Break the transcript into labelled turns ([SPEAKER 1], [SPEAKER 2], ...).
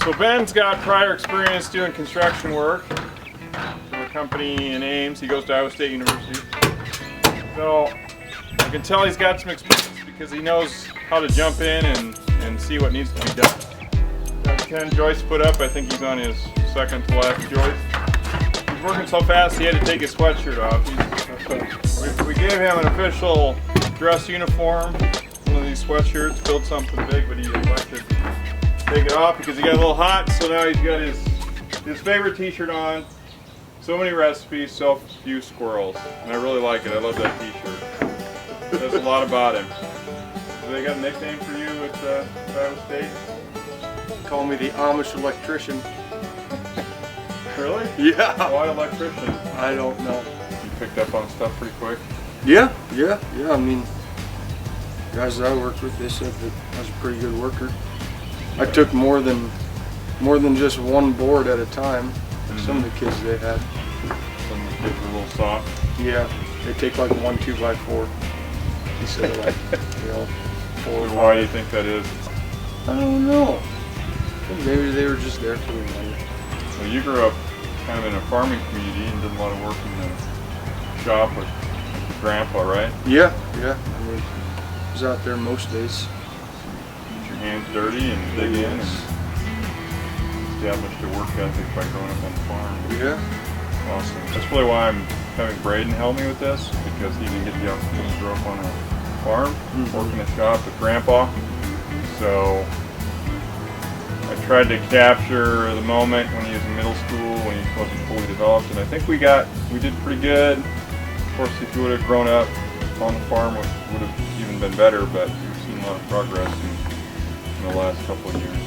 [SPEAKER 1] So Ben's got prior experience doing construction work for a company in Ames. He goes to Iowa State University. So I can tell he's got some experience because he knows how to jump in and see what needs to be done. Got 10 joists put up. I think he's on his second to last joist. He's working so fast he had to take his sweatshirt off. We gave him an official dress uniform, one of these sweatshirts, built something big, but he elected to take it off because he got a little hot. So now he's got his favorite t-shirt on. So many recipes, so few squirrels. And I really like it. I love that t-shirt. It says a lot about him. So they got a nickname for you at Iowa State?
[SPEAKER 2] Call me the Amish electrician.
[SPEAKER 1] Really?
[SPEAKER 2] Yeah.
[SPEAKER 1] Why electrician?
[SPEAKER 2] I don't know.
[SPEAKER 1] You picked up on stuff pretty quick?
[SPEAKER 2] Yeah. I mean, guys that I worked with, they said that I was a pretty good worker. I took more than just one board at a time. Some of the kids they had.
[SPEAKER 1] Some of the kids were a little soft.
[SPEAKER 2] Yeah, they take like 1 2x4 instead of like 4 or 5.
[SPEAKER 1] Why do you think that is?
[SPEAKER 2] I don't know. Maybe they were just there for the money.
[SPEAKER 1] Well, you grew up kind of in a farming community and did a lot of work in the shop with your grandpa, right?
[SPEAKER 2] Yeah. I mean, I was out there most days.
[SPEAKER 1] Get your hands dirty and dig in and established a work ethic by growing up on the farm.
[SPEAKER 2] Yeah.
[SPEAKER 1] Awesome. That's really why I'm having Braden help me with this, because he didn't get the opportunity to grow up on a farm, work in a shop with Grandpa. So I tried to capture the moment when he was in middle school, when he wasn't fully developed, and I think we did pretty good. Of course, if he would have grown up on the farm, it would have even been better, but we've seen a lot of progress in the last couple of years.